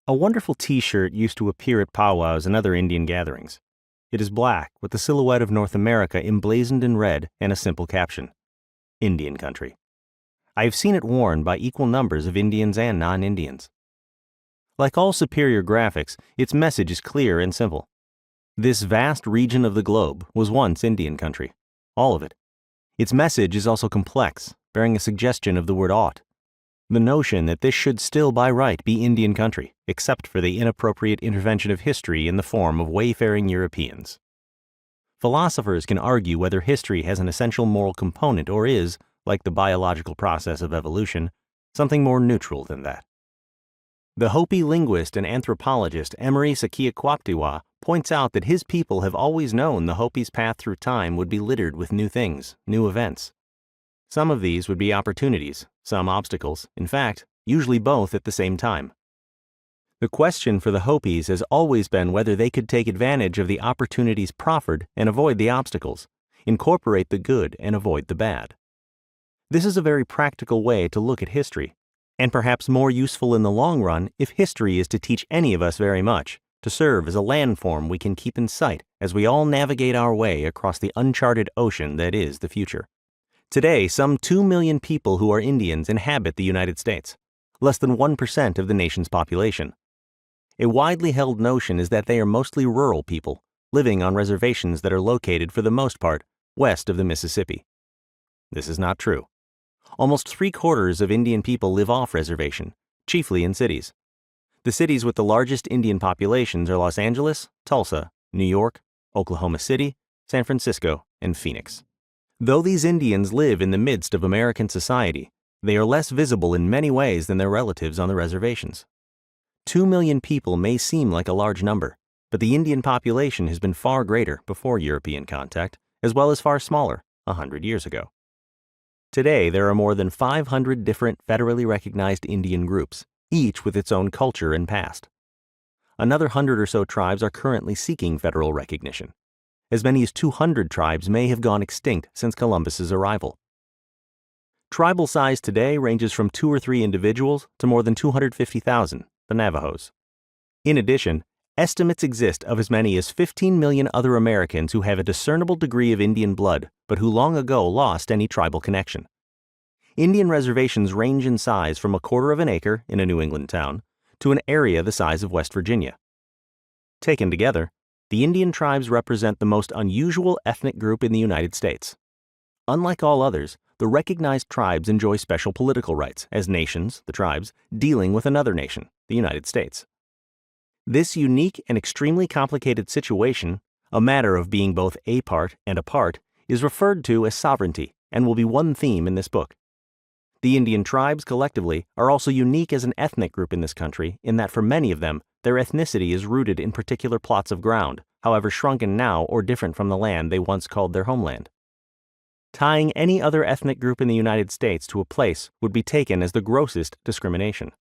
A wonderful T-shirt used to appear at powwows and other Indian gatherings. It is black with the silhouette of North America emblazoned in red and a simple caption, Indian Country. I have seen it worn by equal numbers of Indians and non-Indians. Like all superior graphics, its message is clear and simple. This vast region of the globe was once Indian country, all of it. Its message is also complex, bearing a suggestion of the word ought. The notion that this should still by right be Indian country, except for the inappropriate intervention of history in the form of wayfaring Europeans. Philosophers can argue whether history has an essential moral component or is, like the biological process of evolution, something more neutral than that. The Hopi linguist and anthropologist Emery Sakiakwaptiwa points out that his people have always known the Hopi's path through time would be littered with new things, new events. Some of these would be opportunities, some obstacles, in fact, usually both at the same time. The question for the Hopis has always been whether they could take advantage of the opportunities proffered and avoid the obstacles, incorporate the good and avoid the bad. This is a very practical way to look at history, and perhaps more useful in the long run if history is to teach any of us very much, to serve as a landform we can keep in sight as we all navigate our way across the uncharted ocean that is the future. Today, some 2 million people who are Indians inhabit the United States, less than 1% of the nation's population. A widely held notion is that they are mostly rural people, living on reservations that are located for the most part west of the Mississippi. This is not true. Almost 3/4 of Indian people live off reservation, chiefly in cities. The cities with the largest Indian populations are Los Angeles, Tulsa, New York, Oklahoma City, San Francisco, and Phoenix. Though these Indians live in the midst of American society, they are less visible in many ways than their relatives on the reservations. 2 million people may seem like a large number, but the Indian population has been far greater before European contact, as well as far smaller 100 years ago. Today, there are more than 500 different federally recognized Indian groups, each with its own culture and past. Another 100 or so tribes are currently seeking federal recognition. As many as 200 tribes may have gone extinct since Columbus's arrival. Tribal size today ranges from 2 or 3 individuals to more than 250,000, the Navajos. In addition, estimates exist of as many as 15 million other Americans who have a discernible degree of Indian blood, but who long ago lost any tribal connection. Indian reservations range in size from 1/4 of an acre in a New England town to an area the size of West Virginia. Taken together, the Indian tribes represent the most unusual ethnic group in the United States. Unlike all others, the recognized tribes enjoy special political rights as nations, the tribes, dealing with another nation, the United States. This unique and extremely complicated situation, a matter of being both a part and a part, is referred to as sovereignty and will be one theme in this book. The Indian tribes collectively are also unique as an ethnic group in this country in that for many of them, their ethnicity is rooted in particular plots of ground, however shrunken now or different from the land they once called their homeland. Tying any other ethnic group in the United States to a place would be taken as the grossest discrimination.